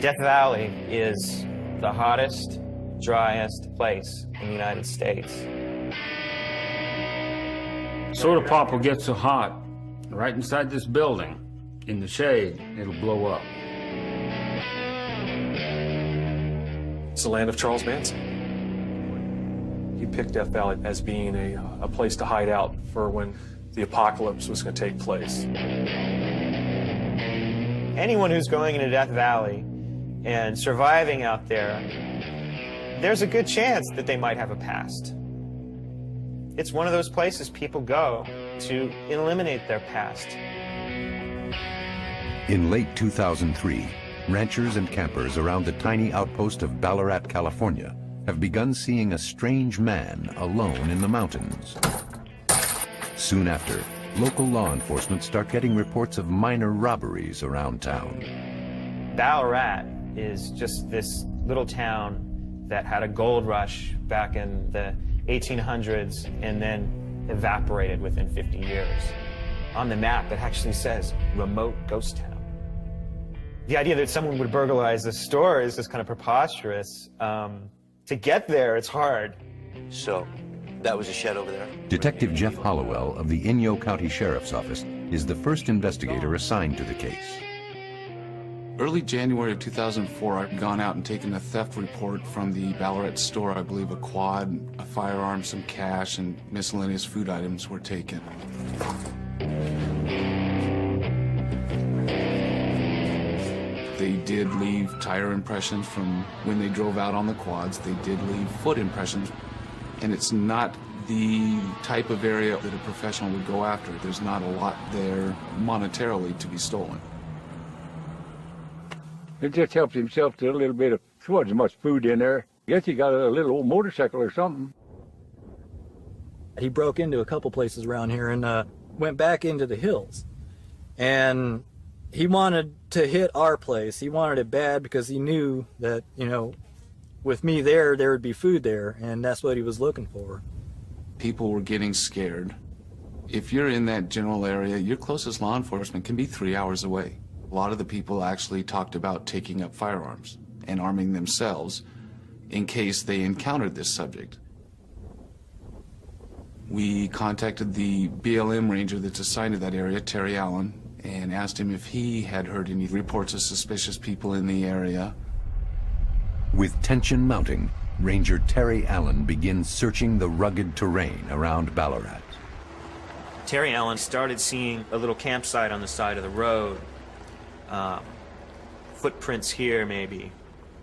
Death Valley is the hottest, driest place in the United States. Soda pop will get so hot, right inside this building, in the shade, it'll blow up. It's the land of Charles Manson. He picked Death Valley as being a place to hide out for when the apocalypse was going to take place. Anyone who's going into Death Valley and surviving out there, there's a good chance that they might have a past. It's one of those places people go to eliminate their past. In late 2003, ranchers and campers around the tiny outpost of Ballarat, California, have begun seeing a strange man alone in the mountains. Soon after, local law enforcement start getting reports of minor robberies around town. Ballarat is just this little town that had a gold rush back in the 1800s and then evaporated within 50 years. On the map, it actually says remote ghost town. The idea that someone would burglarize a store is just kind of preposterous. To get there, it's hard. So, that was a shed over there? Detective Jeff Hollowell of the Inyo County Sheriff's Office is the first investigator assigned to the case. Early January of 2004, I'd gone out and taken a theft report from the Ballarat store. I believe a quad, a firearm, some cash, and miscellaneous food items were taken. They did leave tire impressions from when they drove out on the quads. They did leave foot impressions. And it's not the type of area that a professional would go after. There's not a lot there monetarily to be stolen. It just helps himself to a little bit of, there wasn't much food in there. I guess he got a little old motorcycle or something. He broke into a couple places around here and went back into the hills. And he wanted to hit our place. He wanted it bad because he knew that, you know, with me there would be food there, and that's what he was looking for. People were getting scared. If you're in that general area, your closest law enforcement can be 3 hours away. A lot of the people actually talked about taking up firearms and arming themselves in case they encountered this subject. We contacted the BLM ranger that's assigned to that area, Terry Allen, and asked him if he had heard any reports of suspicious people in the area. With tension mounting, Ranger Terry Allen begins searching the rugged terrain around Ballarat. Terry Allen started seeing a little campsite on the side of the road. Footprints here, maybe.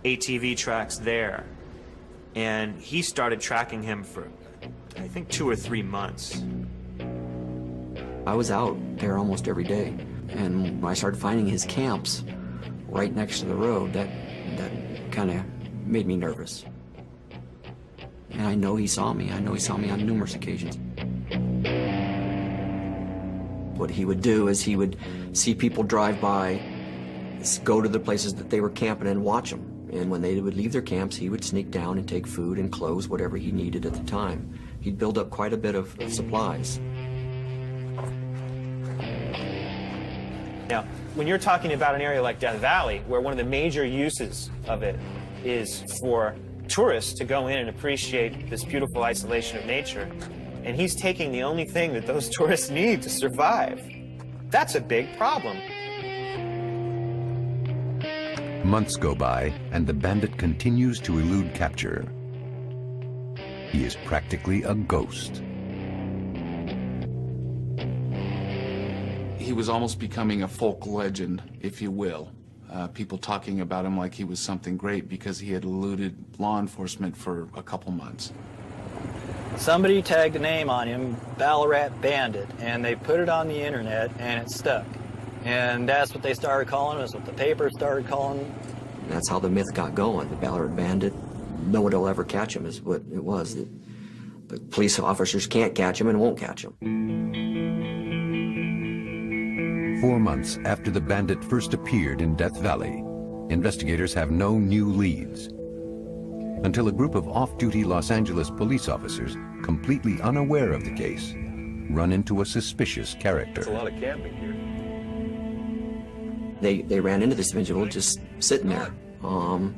ATV tracks there. And he started tracking him for, I think, 2 or 3 months. I was out there almost every day. And when I started finding his camps right next to the road, that kind of made me nervous. And I know he saw me. I know he saw me on numerous occasions. What he would do is he would see people drive by, go to the places that they were camping and watch them. And when they would leave their camps, he would sneak down and take food and clothes, whatever he needed at the time. He'd build up quite a bit of supplies. Now, when you're talking about an area like Death Valley, where one of the major uses of it is for tourists to go in and appreciate this beautiful isolation of nature, and he's taking the only thing that those tourists need to survive, that's a big problem. Months go by, and the bandit continues to elude capture. He is practically a ghost. He was almost becoming a folk legend, if you will. People talking about him like he was something great because he had eluded law enforcement for a couple months. Somebody tagged a name on him, Ballarat Bandit, and they put it on the internet and it stuck. And that's what they started calling us, what the papers started calling him. That's how the myth got going. The Ballarat Bandit, no one will ever catch him is what it was. The police officers can't catch him and won't catch him. 4 months after the bandit first appeared in Death Valley, investigators have no new leads. Until a group of off-duty Los Angeles police officers, completely unaware of the case, run into a suspicious character. There's a lot of camping here. They ran into this individual just sitting there,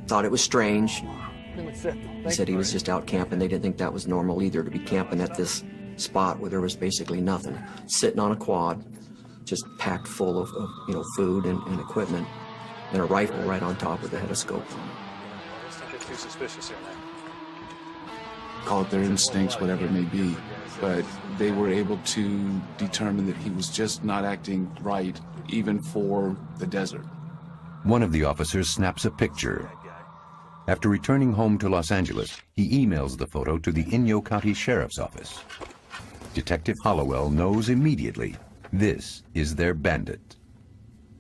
Thought it was strange. He said he was just out camping. They didn't think that was normal either, to be camping at this spot where there was basically nothing. Sitting on a quad, just packed full of food and equipment, and a rifle right on top with a head of scope on it. Too suspicious here, man. Call it their instincts, whatever it may be, but they were able to determine that he was just not acting right, even for the desert. One of the officers snaps a picture. After returning home to Los Angeles, he emails the photo to the Inyo County Sheriff's Office. Detective Hollowell knows immediately this is their bandit.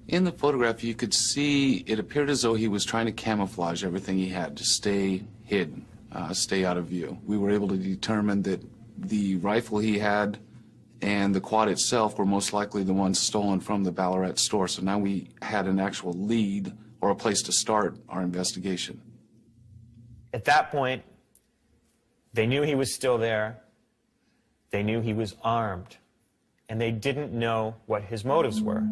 In the photograph, you could see it appeared as though he was trying to camouflage everything he had to stay hidden, stay out of view. We were able to determine that the rifle he had and the quad itself were most likely the ones stolen from the Ballarat store. So now we had an actual lead or a place to start our investigation. At that point, they knew he was still there. They knew he was armed. And they didn't know what his motives were.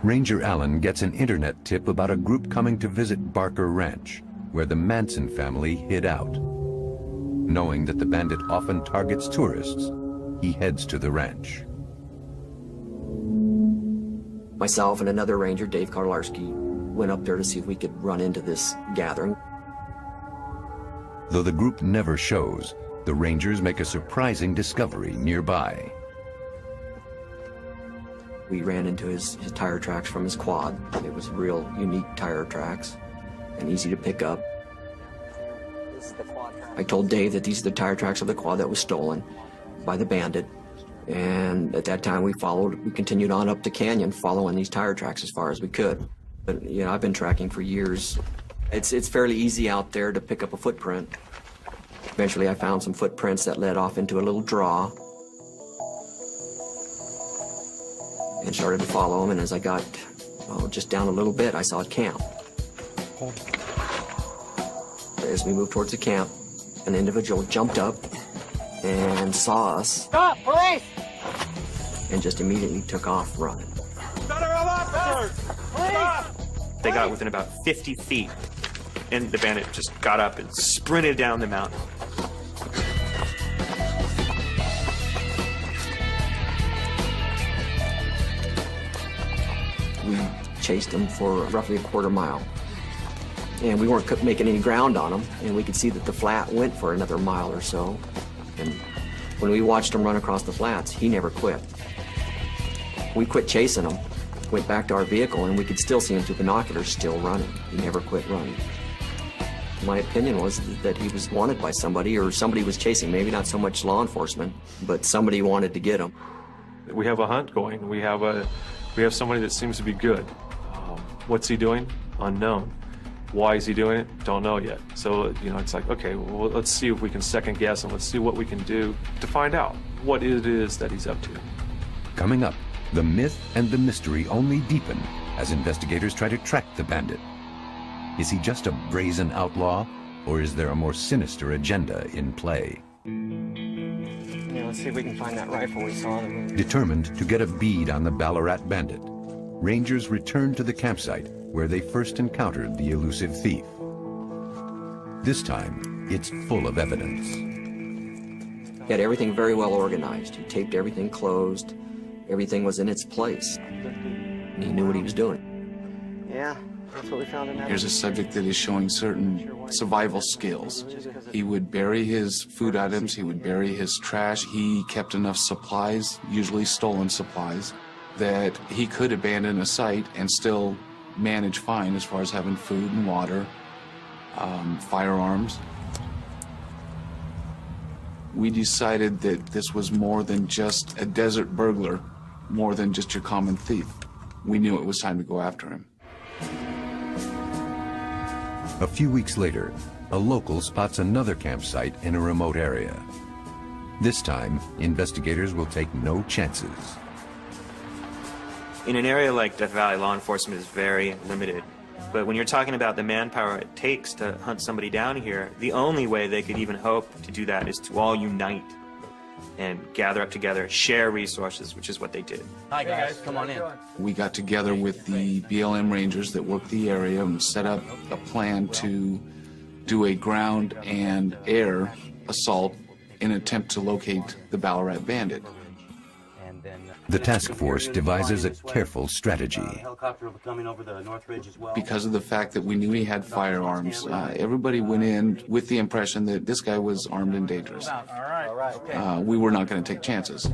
Ranger Allen gets an internet tip about a group coming to visit Barker Ranch, where the Manson family hid out. Knowing that the bandit often targets tourists, he heads to the ranch. Myself and another ranger, Dave Karlarski, went up there to see if we could run into this gathering. Though the group never shows, the Rangers make a surprising discovery nearby. We ran into his tire tracks from his quad. It was real unique tire tracks and easy to pick up. I told Dave that these are the tire tracks of the quad that was stolen by the bandit. And at that time we continued on up the canyon following these tire tracks as far as we could. But I've been tracking for years. It's fairly easy out there to pick up a footprint. Eventually I found some footprints that led off into a little draw and started to follow them, and as I got just down a little bit, I saw a camp. As we moved towards the camp, an individual jumped up and saw us. Stop, police! And just immediately took off running. They got within about 50 feet, and the bandit just got up and sprinted down the mountain. We chased him for roughly a quarter mile, and we weren't making any ground on him, and we could see that the flat went for another mile or so. And when we watched him run across the flats, he never quit. We quit chasing him, went back to our vehicle, and we could still see him through binoculars still running. He never quit running. My opinion was that he was wanted by somebody, or somebody was chasing, maybe not so much law enforcement, but somebody wanted to get him. We have a hunt going. We have somebody that seems to be good. What's he doing? Unknown. Why is he doing it? Don't know yet. So, it's like, okay, well, let's see if we can second guess, and let's see what we can do to find out what it is that he's up to. Coming up, the myth and the mystery only deepen as investigators try to track the bandit. Is he just a brazen outlaw, or is there a more sinister agenda in play? Yeah, let's see if we can find that rifle we saw. Determined to get a bead on the Ballarat Bandit, Rangers return to the campsite where they first encountered the elusive thief. This time, it's full of evidence. He had everything very well organized. He taped everything closed. Everything was in its place. And he knew what he was doing. Yeah, that's what we found in that. Here's a subject that is showing certain survival skills. He would bury his food items, he would bury his trash. He kept enough supplies, usually stolen supplies, that he could abandon a site and still manage fine as far as having food and water, firearms. We decided that this was more than just a desert burglar, more than just your common thief. We knew it was time to go after him. A few weeks later, a local spots another campsite in a remote area. This time, investigators will take no chances. In an area like Death Valley, law enforcement is very limited. But when you're talking about the manpower it takes to hunt somebody down here, the only way they could even hope to do that is to all unite. and gather up together, share resources, which is what they did. Hi guys, come on in. We got together with the BLM Rangers that worked the area and set up a plan to do a ground and air assault in an attempt to locate the Ballarat Bandit. The task force devises a careful strategy. Helicopter will be coming over the North Ridge as well. Because of the fact that we knew he had firearms, everybody went in with the impression that this guy was armed and dangerous. We were not going to take chances.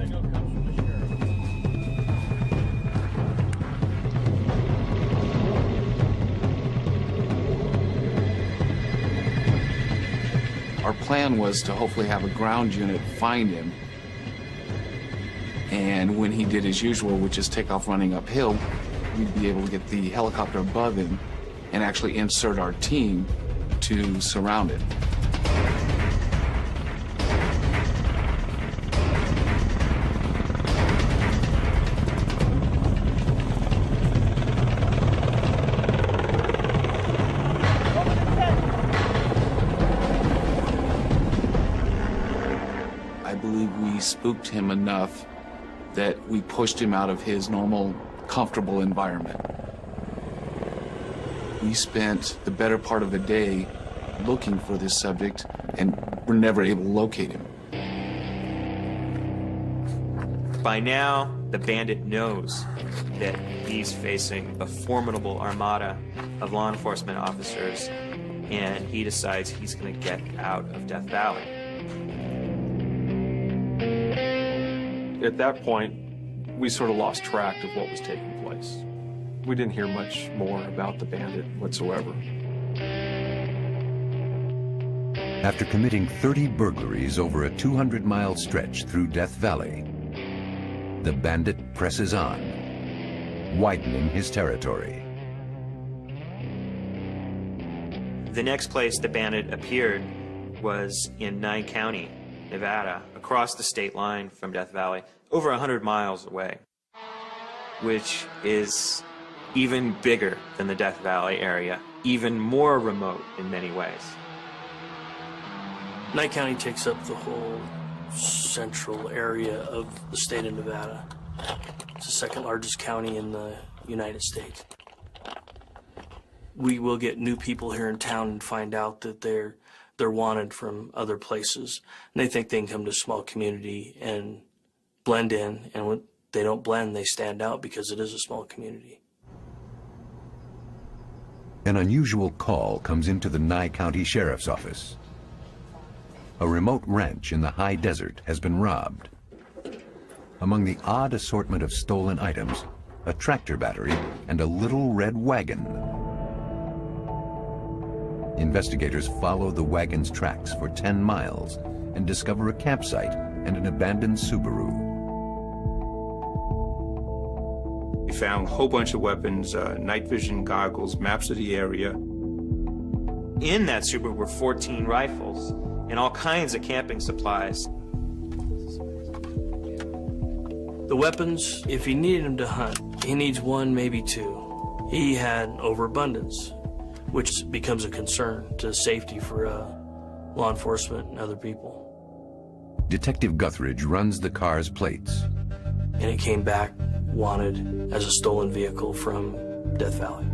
Our plan was to hopefully have a ground unit find him, and when he did his usual, which is take off running uphill, we'd be able to get the helicopter above him and actually insert our team to surround it. I believe we spooked him enough that we pushed him out of his normal, comfortable environment. We spent the better part of a day looking for this subject and were never able to locate him. By now, the bandit knows that he's facing a formidable armada of law enforcement officers, and he decides he's going to get out of Death Valley. At that point, we sort of lost track of what was taking place. We didn't hear much more about the bandit whatsoever. After committing 30 burglaries over a 200-mile stretch through Death Valley, the bandit presses on, widening his territory. The next place the bandit appeared was in Nye County, Nevada, across the state line from Death Valley, over 100 miles away, which is even bigger than the Death Valley area, even more remote in many ways. Nye County takes up the whole central area of the state of Nevada. It's the second largest county in the United States. We will get new people here in town and find out that they're wanted from other places, and they think they can come to a small community and blend in, and when they don't blend, they stand out because it is a small community. An unusual call comes into the Nye County Sheriff's Office. A remote ranch in the high desert has been robbed. Among the odd assortment of stolen items, a tractor battery and a little red wagon. Investigators follow the wagon's tracks for 10 miles and discover a campsite and an abandoned Subaru. We found a whole bunch of weapons, night vision goggles, maps of the area. In that Subaru were 14 rifles and all kinds of camping supplies. The weapons, if he needed them to hunt, he needs one, maybe two. He had overabundance, which becomes a concern to safety for law enforcement and other people. Detective Guthridge runs the car's plates. And it came back wanted as a stolen vehicle from Death Valley.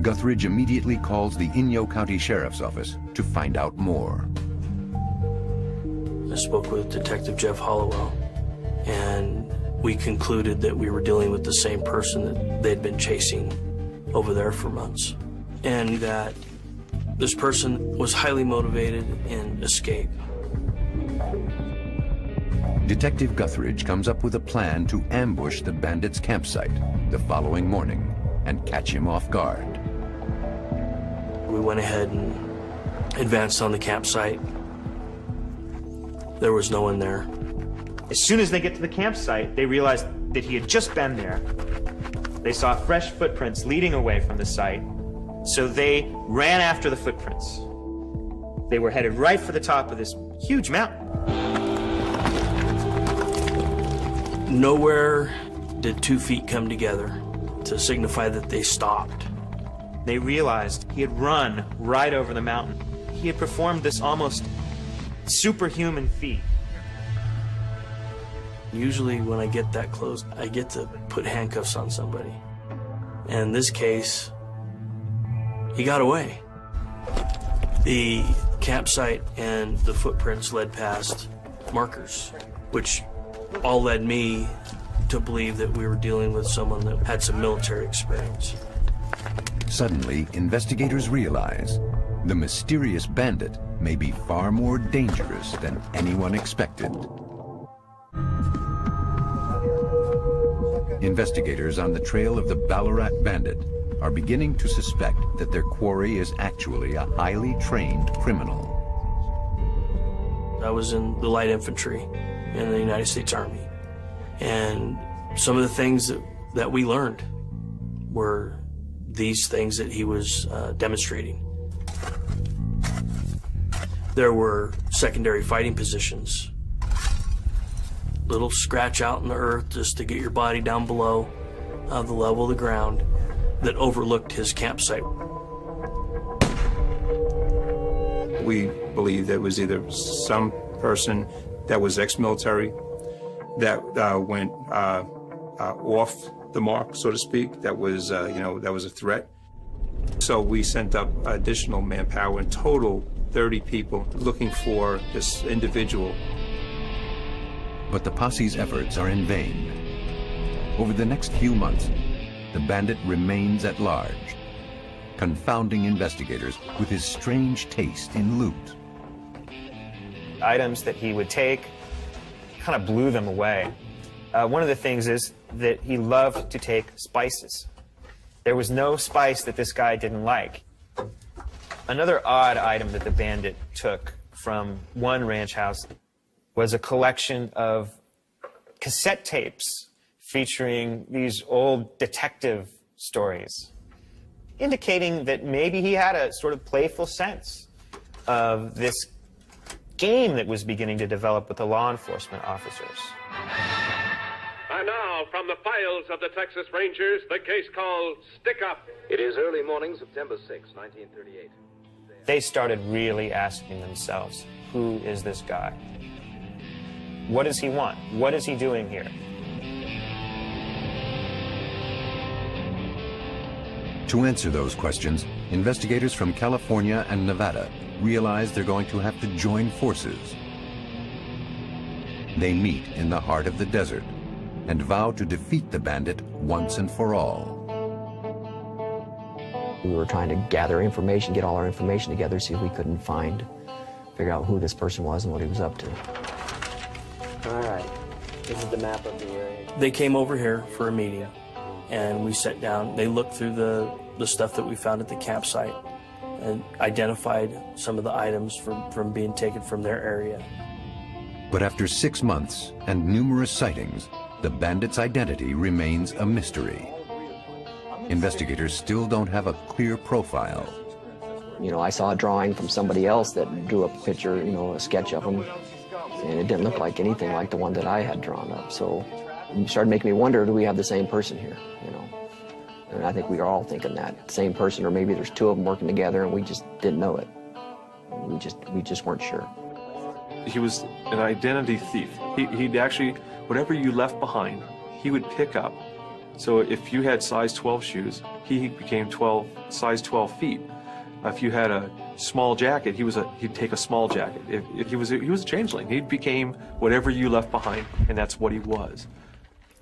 Guthridge immediately calls the Inyo County Sheriff's Office to find out more. I spoke with Detective Jeff Hollowell, and we concluded that we were dealing with the same person that they'd been chasing over there for months, and that this person was highly motivated in escape. Detective Guthridge comes up with a plan to ambush the bandit's campsite the following morning and catch him off guard. We went ahead and advanced on the campsite. There was no one there. As soon as they get to the campsite, they realized that he had just been there. They saw fresh footprints leading away from the site, so they ran after the footprints. They were headed right for the top of this huge mountain. Nowhere did 2 feet come together to signify that they stopped. They realized he had run right over the mountain. He had performed this almost superhuman feat. Usually when I get that close, I get to put handcuffs on somebody. And in this case, he got away. The campsite and the footprints led past markers, which all led me to believe that we were dealing with someone that had some military experience. Suddenly, investigators realize the mysterious bandit may be far more dangerous than anyone expected. Investigators on the trail of the Ballarat Bandit are beginning to suspect that their quarry is actually a highly trained criminal. I was in the light infantry in the United States Army, and some of the things that we learned were these things that he was demonstrating. There were secondary fighting positions, little scratch out in the earth just to get your body down below the level of the ground that overlooked his campsite. We believe there was either some person that was ex-military that went off the mark, so to speak, that was, that was a threat. So we sent up additional manpower, in total 30 people, looking for this individual. But the posse's efforts are in vain. Over the next few months, the bandit remains at large, confounding investigators with his strange taste in loot. Items that he would take kind of blew them away. One of the things is that he loved to take spices. There was no spice that this guy didn't like. Another odd item that the bandit took from one ranch house was a collection of cassette tapes featuring these old detective stories, indicating that maybe he had a sort of playful sense of this game that was beginning to develop with the law enforcement officers. And now, from the files of the Texas Rangers, the case called Stick Up. It is early morning, September 6, 1938. They started really asking themselves, who is this guy? What does he want? What is he doing here? To answer those questions, investigators from California and Nevada realize they're going to have to join forces. They meet in the heart of the desert and vow to defeat the bandit once and for all. We were trying to gather information, get all our information together, see if we couldn't figure out who this person was and what he was up to. All right, this is the map of the area. They came over here for a meeting, and we sat down. They looked through the stuff that we found at the campsite and identified some of the items from being taken from their area. But after 6 months and numerous sightings, the bandit's identity remains a mystery. Investigators still don't have a clear profile. You know, I saw a drawing from somebody else that drew up a picture, you know, a sketch of him, and it didn't look like anything like the one that I had drawn up. So it started making me wonder, do we have the same person here, you know? And I think we are all thinking that same person, or maybe there's two of them working together and we just didn't know it. We just weren't sure. He was an identity thief. He'd actually, whatever you left behind, he would pick up. So if you had size 12 shoes, he became size 12 feet. If you had a small jacket, he'd take a small jacket. If he was a changeling, he became whatever you left behind, and that's what he was.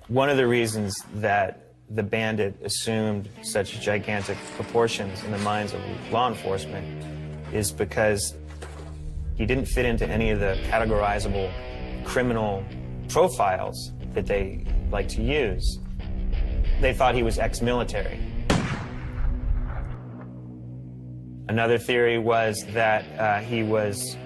One of the reasons that the bandit assumed such gigantic proportions in the minds of law enforcement is because he didn't fit into any of the categorizable criminal profiles that they like to use. They thought he was ex-military. Another theory was that he was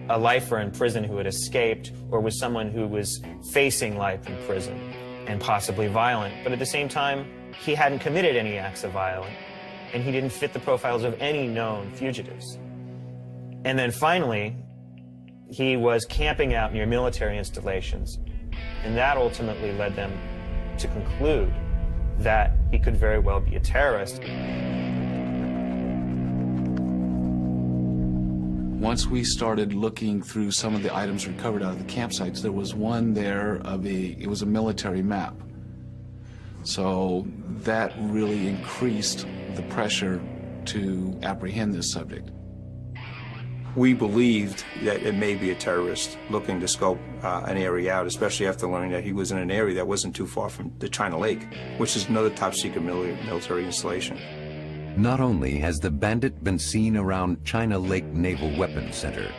a lifer in prison who had escaped, or was someone who was facing life in prison and possibly violent. But at the same time, he hadn't committed any acts of violence, and he didn't fit the profiles of any known fugitives. And then finally, he was camping out near military installations, and that ultimately led them to conclude that he could very well be a terrorist. Once we started looking through some of the items recovered out of the campsites, there was one there it was a military map. So that really increased the pressure to apprehend this subject. We believed that it may be a terrorist looking to scope an area out, especially after learning that he was in an area that wasn't too far from the China Lake, which is another top-secret military installation. Not only has the bandit been seen around China Lake Naval Weapons Center,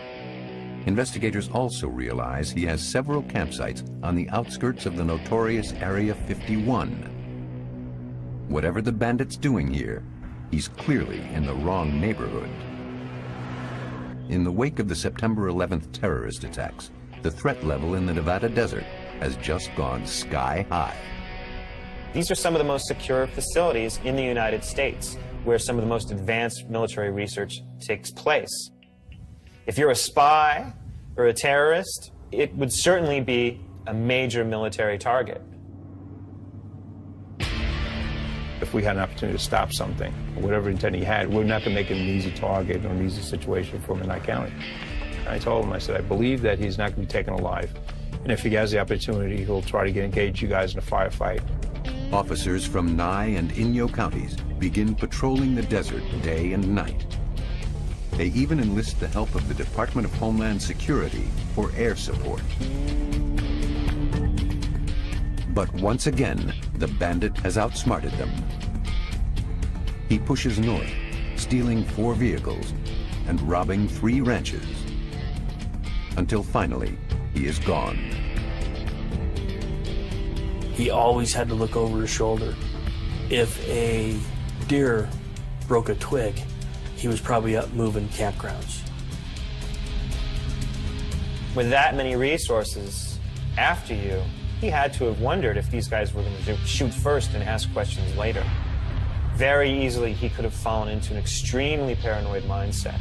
investigators also realize he has several campsites on the outskirts of the notorious Area 51. Whatever the bandit's doing here, he's clearly in the wrong neighborhood. In the wake of the September 11th terrorist attacks, the threat level in the Nevada desert has just gone sky high. These are some of the most secure facilities in the United States, where some of the most advanced military research takes place. If you're a spy or a terrorist, it would certainly be a major military target. If we had an opportunity to stop something, or whatever intent he had, we're not going to make it an easy target or an easy situation for him in that county. I told him, I said, I believe that he's not going to be taken alive. And if he has the opportunity, he'll try to engage you guys in a firefight. Officers from Nye and Inyo counties begin patrolling the desert day and night. They even enlist the help of the Department of Homeland Security for air support. But once again, the bandit has outsmarted them. He pushes north, stealing 4 vehicles and robbing 3 ranches, until finally he is gone. He always had to look over his shoulder. If a deer broke a twig, he was probably up moving campgrounds. With that many resources after you, he had to have wondered if these guys were going to shoot first and ask questions later. Very easily, he could have fallen into an extremely paranoid mindset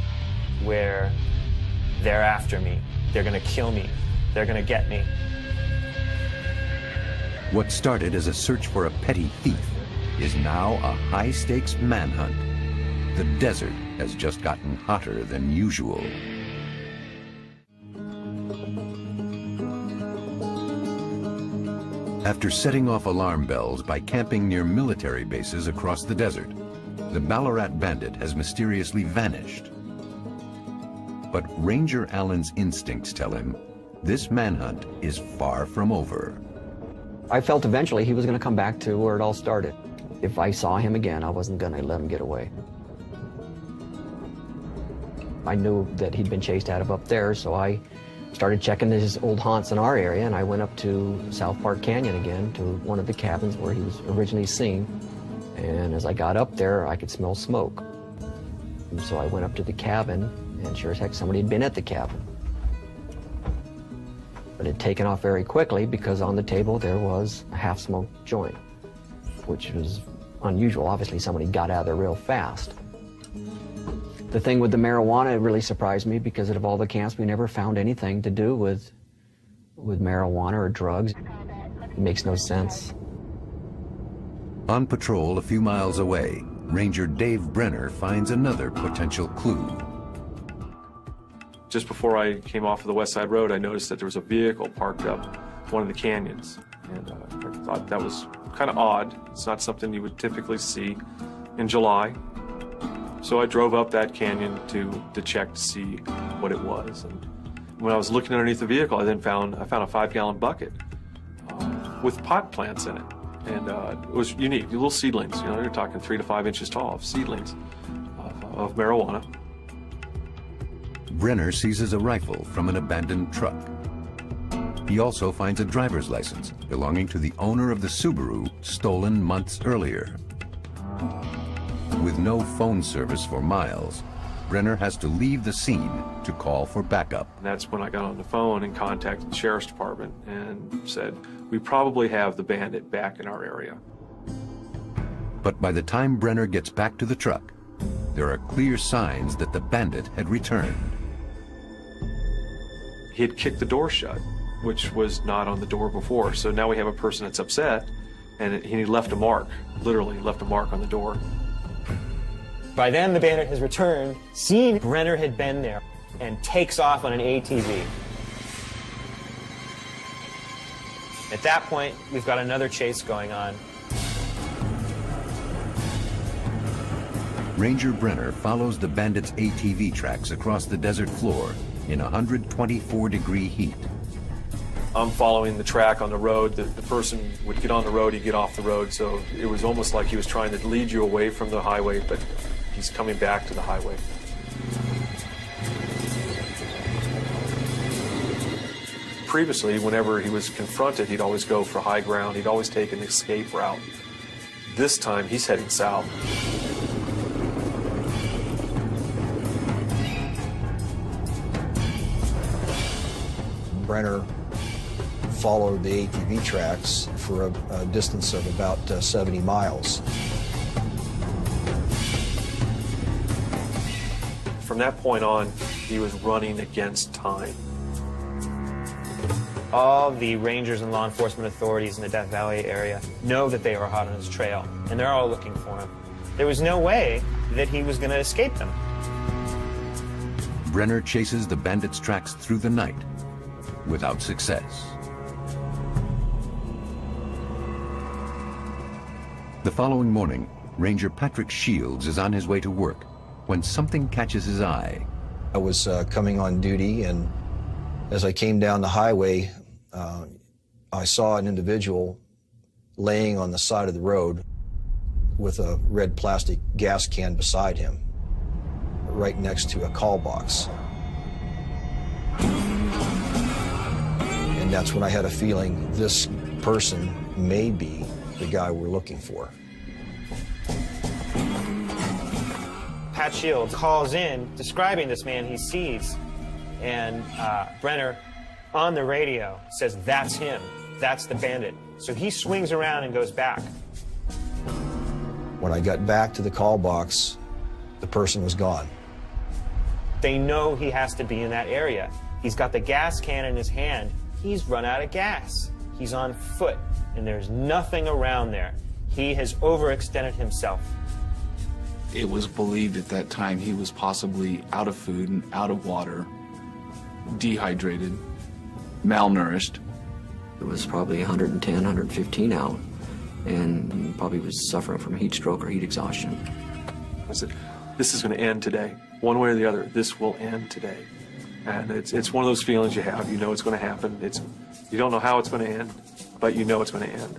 where they're after me, they're going to kill me, they're going to get me. What started as a search for a petty thief is now a high-stakes manhunt. The desert has just gotten hotter than usual. After setting off alarm bells by camping near military bases across the desert, the Ballarat Bandit has mysteriously vanished. But Ranger Allen's instincts tell him this manhunt is far from over. I felt eventually he was going to come back to where it all started. If I saw him again, I wasn't going to let him get away. I knew that he'd been chased out of up there, so I started checking his old haunts in our area, and I went up to South Park Canyon again, to one of the cabins where he was originally seen. And as I got up there, I could smell smoke. And so I went up to the cabin, and sure as heck, somebody had been at the cabin. But it had taken off very quickly because on the table there was a half-smoked joint, which was unusual. Obviously, somebody got out of there real fast. The thing with the marijuana really surprised me because out of all the camps, we never found anything to do with marijuana or drugs. It makes no sense. On patrol a few miles away, Ranger Dave Brenner finds another potential clue. Just before I came off of the West Side Road, I noticed that there was a vehicle parked up one of the canyons. And I thought that was kind of odd. It's not something you would typically see in July. So I drove up that canyon to check to see what it was. And when I was looking underneath the vehicle, I found a 5-gallon bucket with pot plants in it. And it was unique, little seedlings. You know, you're talking 3 to 5 inches tall of seedlings of marijuana. Brenner seizes a rifle from an abandoned truck. He also finds a driver's license belonging to the owner of the Subaru stolen months earlier. With no phone service for miles, Brenner has to leave the scene to call for backup. And that's when I got on the phone and contacted the Sheriff's Department and said, we probably have the bandit back in our area. But by the time Brenner gets back to the truck, there are clear signs that the bandit had returned. He had kicked the door shut, which was not on the door before. So now we have a person that's upset, and he left a mark, literally left a mark on the door. By then, the bandit has returned, seen Brenner had been there. and takes off on an ATV. At that point, we've got another chase going on. Ranger Brenner follows the bandits' ATV tracks across the desert floor in 124-degree heat. I'm following the track on the road. The person would get on the road, he'd get off the road, so it was almost like he was trying to lead you away from the highway, but he's coming back to the highway. Previously, whenever he was confronted, he'd always go for high ground. He'd always take an escape route. This time, he's heading south. Brenner followed the ATV tracks for a distance of about 70 miles. From that point on, he was running against time. All the rangers and law enforcement authorities in the Death Valley area know that they are hot on his trail, and they're all looking for him. There was no way that he was going to escape them. Brenner chases the bandits' tracks through the night without success. The following morning, Ranger Patrick Shields is on his way to work when something catches his eye. I was coming on duty, and as I came down the highway, I saw an individual laying on the side of the road with a red plastic gas can beside him, right next to a call box. And that's when I had a feeling this person may be the guy we're looking for. Pat Shields calls in describing this man he sees, and Brenner on the radio says, "That's him, that's the bandit." So he swings around and goes back. When I got back to the call box, the person was gone. They know he has to be in that area. He's got the gas can in his hand. He's run out of gas. He's on foot, and there's nothing around there. He has overextended himself. It was believed at that time he was possibly out of food and out of water, dehydrated, malnourished. It was probably 110, 115 out, and probably was suffering from heat stroke or heat exhaustion. I said, this is going to end today. One way or the other, this will end today. And it's one of those feelings you have. You know it's going to happen. You don't know how it's going to end, but you know it's going to end.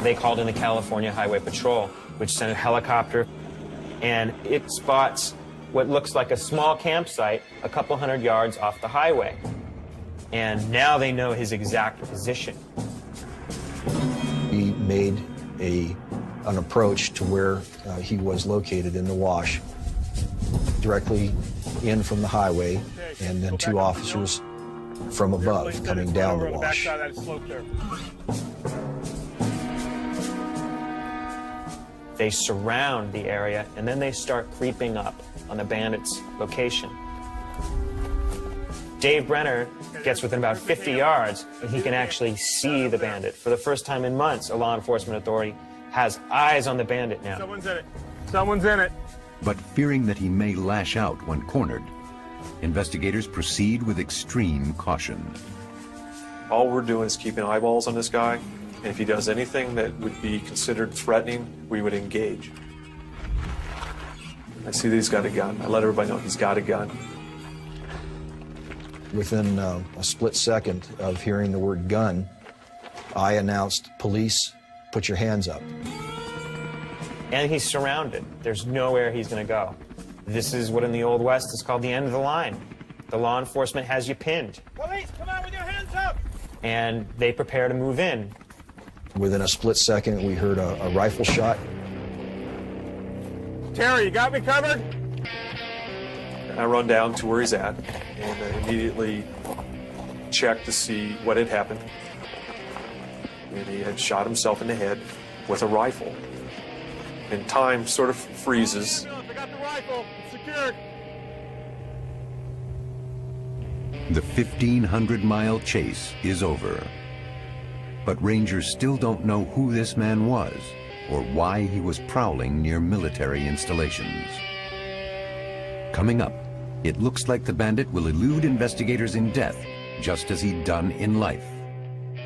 They called in the California Highway Patrol, which sent a helicopter, and it spots what looks like a small campsite a couple hundred yards off the highway. And now they know his exact position. We made an approach to where he was located in the wash, directly in from the highway, and then two officers from above coming down the wash. They surround the area, and then they start creeping up on the bandits' location. Dave Brenner gets within about 50 yards, and he can actually see the bandit. For the first time in months, a law enforcement authority has eyes on the bandit now. Someone's in it. Someone's in it. But fearing that he may lash out when cornered, investigators proceed with extreme caution. All we're doing is keeping eyeballs on this guy, and if he does anything that would be considered threatening, we would engage. I see that he's got a gun. I let everybody know he's got a gun. Within a split second of hearing the word gun, I announced, "Police, put your hands up." And he's surrounded. There's nowhere he's going to go. This is what in the Old West is called the end of the line. The law enforcement has you pinned. Police, come out with your hands up! And they prepare to move in. Within a split second, we heard a rifle shot. Terry, you got me covered? I run down to where he's at and I immediately check to see what had happened. And he had shot himself in the head with a rifle. And time sort of freezes. I got the rifle. It's secured. The 1,500-mile chase is over. But rangers still don't know who this man was or why he was prowling near military installations. Coming up, it looks like the bandit will elude investigators in death, just as he'd done in life,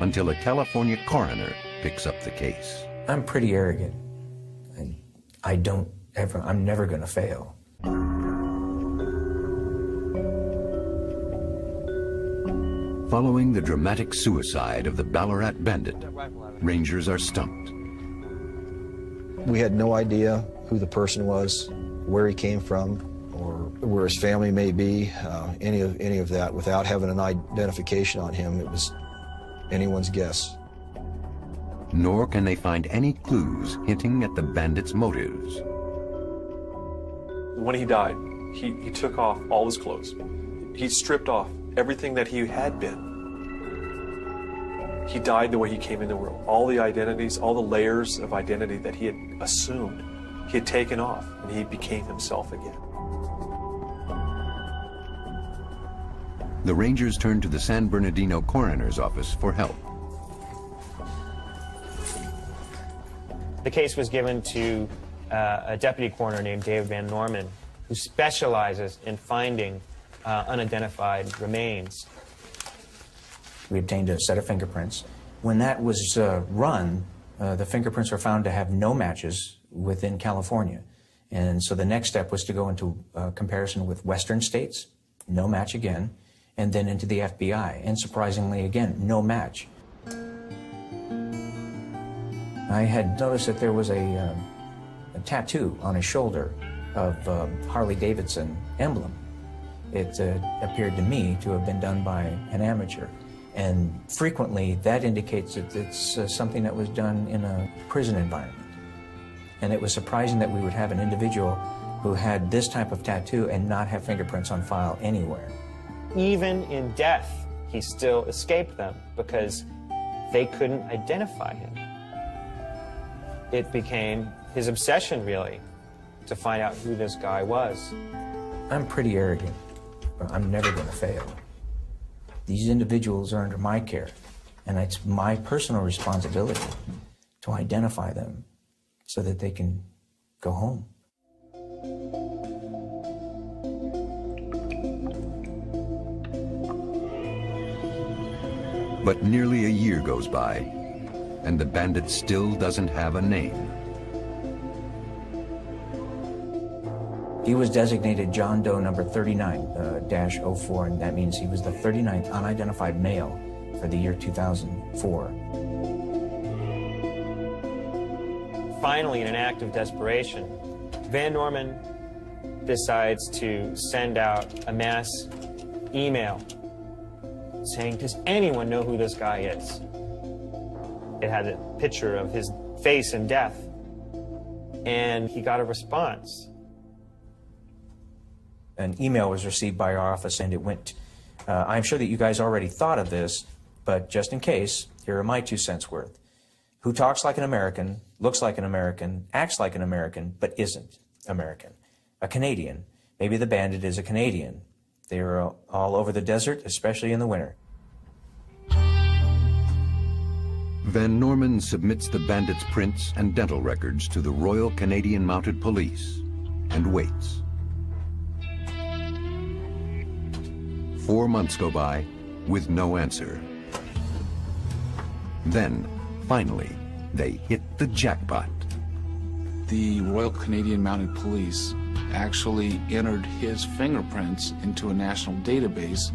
until a California coroner picks up the case. I'm pretty arrogant. I'm never going to fail. Following the dramatic suicide of the Ballarat Bandit, rangers are stumped. We had no idea who the person was, where he came from, or where his family may be, any of that. Without having an identification on him, it was anyone's guess. Nor can they find any clues hinting at the bandit's motives. When he died, he took off all his clothes. He stripped off everything that he had been. He died the way he came in the world. All the identities, all the layers of identity that he had assumed, he had taken off, and he became himself again. The rangers turn to the San Bernardino coroner's office for help. The case was given to a deputy coroner named David Van Norman, who specializes in finding unidentified remains. We obtained a set of fingerprints. When that was run, the fingerprints were found to have no matches within California. And so the next step was to go into comparison with Western states, no match again, and then into the FBI. And surprisingly, again, no match. I had noticed that there was a tattoo on his shoulder of Harley-Davidson emblem. It appeared to me to have been done by an amateur. And frequently, that indicates that it's something that was done in a prison environment. And it was surprising that we would have an individual who had this type of tattoo and not have fingerprints on file anywhere. Even in death, he still escaped them because they couldn't identify him. It became his obsession, really, to find out who this guy was. I'm pretty arrogant, but I'm never going to fail. These individuals are under my care, and it's my personal responsibility to identify them so that they can go home. But nearly a year goes by, and the bandit still doesn't have a name. He was designated John Doe number 39-04, and that means he was the 39th unidentified male for the year 2004. Finally, in an act of desperation, Van Norman decides to send out a mass email saying, does anyone know who this guy is? It had a picture of his face in death, and he got a response. An email was received by our office, and it went, I'm sure that you guys already thought of this, but just in case, here are my 2 cents worth. Who talks like an American, looks like an American, acts like an American, but isn't American? A Canadian. Maybe the bandit is a Canadian. They are all over the desert, especially in the winter. Van Norman submits the bandit's prints and dental records to the Royal Canadian Mounted Police and waits. 4 months go by with no answer. Then, finally, they hit the jackpot. The Royal Canadian Mounted Police actually entered his fingerprints into a national database,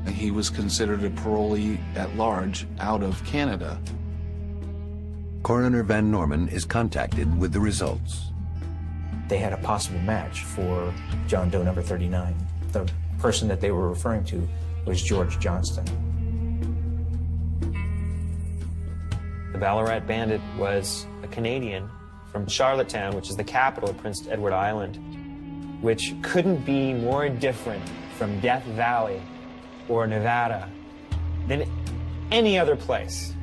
and he was considered a parolee at large out of Canada. Coroner Van Norman is contacted with the results. They had a possible match for John Doe number 39. The person that they were referring to was George Johnston. The Ballarat Bandit was a Canadian from Charlottetown, which is the capital of Prince Edward Island, which couldn't be more different from Death Valley or Nevada than any other place.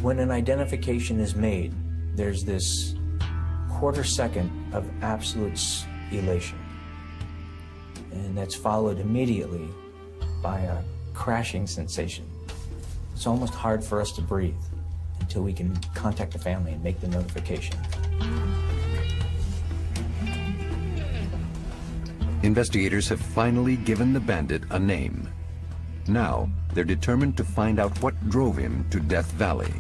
When an identification is made, there's this quarter second of absolute elation. And that's followed immediately by a crashing sensation. It's almost hard for us to breathe until we can contact the family and make the notification. Investigators have finally given the bandit a name. Now, they're determined to find out what drove him to Death Valley.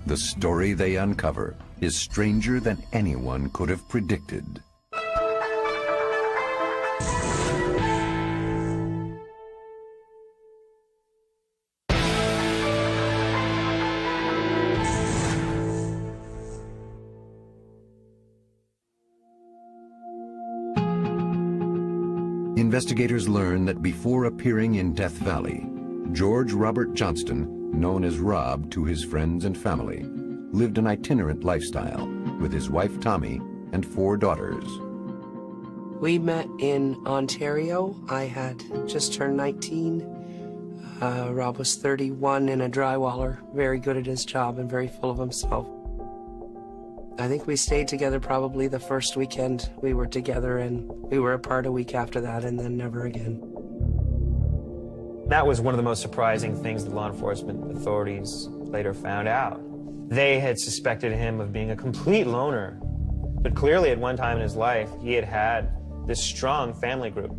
The story they uncover is stranger than anyone could have predicted. Investigators learn that before appearing in Death Valley, George Robert Johnston, known as Rob to his friends and family, lived an itinerant lifestyle with his wife Tommy and 4 daughters. We met in Ontario. I had just turned 19. Rob was 31 and a drywaller, very good at his job and very full of himself. I think we stayed together probably the first weekend we were together, and we were apart a week after that, and then never again. That was one of the most surprising things the law enforcement authorities later found out. They had suspected him of being a complete loner, but clearly at one time in his life, he had had this strong family group.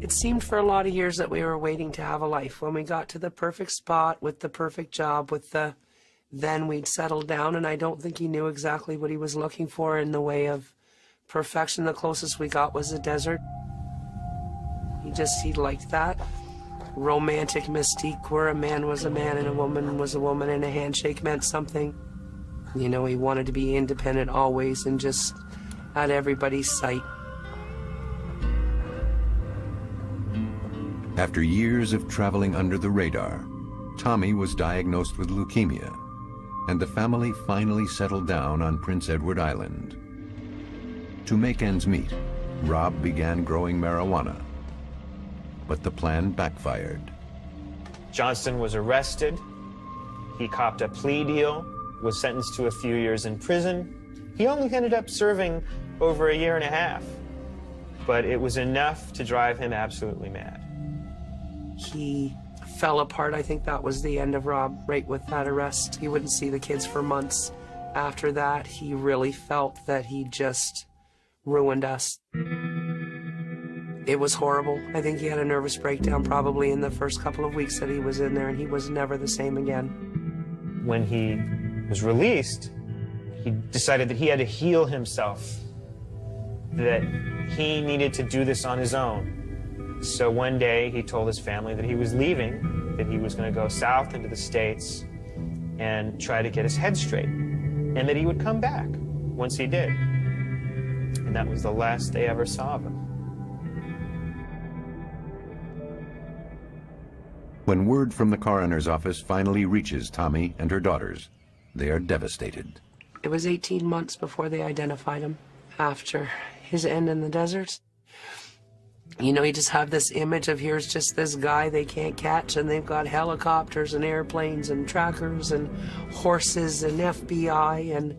It seemed for a lot of years that we were waiting to have a life. When we got to the perfect spot with the perfect job, then we'd settled down, and I don't think he knew exactly what he was looking for in the way of perfection. The closest we got was the desert. He liked that romantic mystique where a man was a man and a woman was a woman and a handshake meant something. You know, he wanted to be independent always and just at everybody's sight. After years of traveling under the radar, Tommy was diagnosed with leukemia, and the family finally settled down on Prince Edward Island. To make ends meet, Rob began growing marijuana, but the plan backfired. Johnston was arrested. He copped a plea deal, was sentenced to a few years in prison. He only ended up serving over 1.5 years, but it was enough to drive him absolutely mad. He fell apart. I think that was the end of Rob, right with that arrest. He wouldn't see the kids for months. After that, he really felt that he just ruined us. It was horrible. I think he had a nervous breakdown probably in the first couple of weeks that he was in there, and he was never the same again. When he was released, he decided that he had to heal himself, that he needed to do this on his own. So one day he told his family that he was leaving, that he was going to go south into the States and try to get his head straight, and that he would come back once he did. And that was the last they ever saw of him. When word from the coroner's office finally reaches Tommy and her daughters, they are devastated. It was 18 months before they identified him after his end in the desert. You know, you just have this image of here's just this guy they can't catch, and they've got helicopters and airplanes and trackers and horses and FBI, and,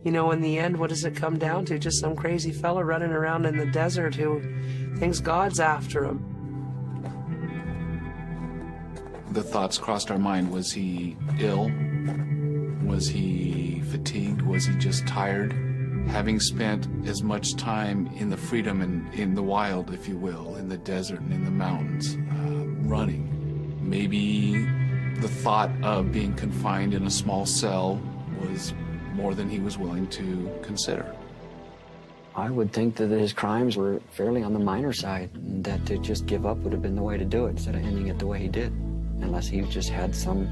you know, in the end, what does it come down to? Just some crazy fella running around in the desert who thinks God's after him. The thoughts crossed our mind. Was he ill? Was he fatigued? Was he just tired? Having spent as much time in the freedom and in the wild, if you will, in the desert and in the mountains, running, maybe the thought of being confined in a small cell was more than he was willing to consider. I would think that his crimes were fairly on the minor side, and that to just give up would have been the way to do it instead of ending it the way he did, unless he just had some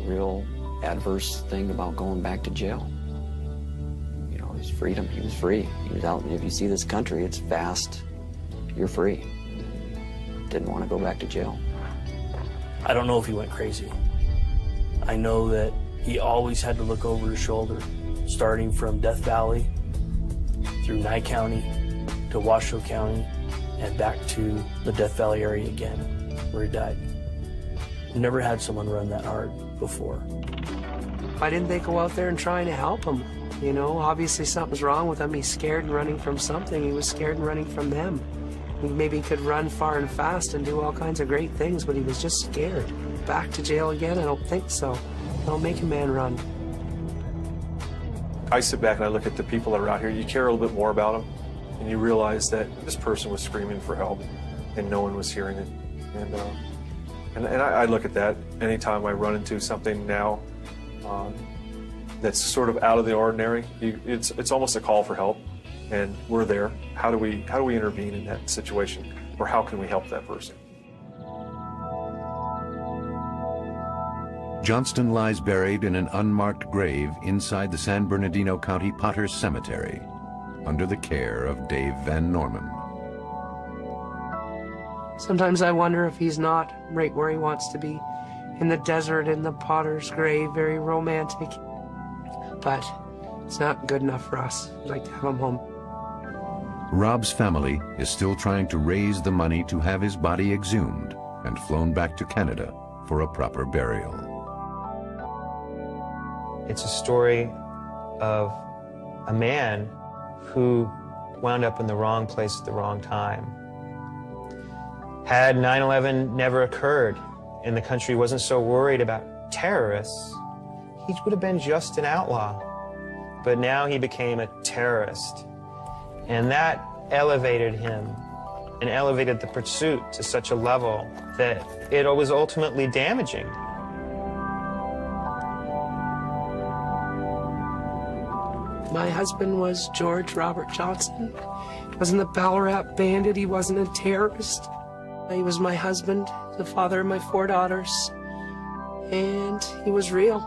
real adverse thing about going back to jail. You know, his freedom, he was free. He was out, and if you see this country, it's vast. You're free. Didn't want to go back to jail. I don't know if he went crazy. I know that he always had to look over his shoulder, starting from Death Valley, through Nye County, to Washoe County, and back to the Death Valley area again, where he died. Never had someone run that hard before. Why didn't they go out there and try to help him? You know, obviously something's wrong with him. He's scared and running from something. He was scared and running from them. He maybe could run far and fast and do all kinds of great things, but he was just scared. Back to jail again? I don't think so. Don't make a man run. I sit back and I look at the people that are out here. You care a little bit more about them, and you realize that this person was screaming for help, and no one was hearing it. And I look at that anytime I run into something now that's sort of out of the ordinary. It's almost a call for help, and we're there. How do we intervene in that situation, or how can we help that person? Johnston lies buried in an unmarked grave inside the San Bernardino County Potters Cemetery, under the care of Dave Van Norman. Sometimes I wonder if he's not right where he wants to be, in the desert, in the potter's grave, very romantic. But it's not good enough for us. We'd like to have him home. Rob's family is still trying to raise the money to have his body exhumed and flown back to Canada for a proper burial. It's a story of a man who wound up in the wrong place at the wrong time. Had 9/11 never occurred and the country wasn't so worried about terrorists, he would have been just an outlaw. But now he became a terrorist. And that elevated him and elevated the pursuit to such a level that it was ultimately damaging. My husband was George Robert Johnston. He wasn't the Ballarat Bandit. He wasn't a terrorist. He was my husband, the father of my 4 daughters, and he was real.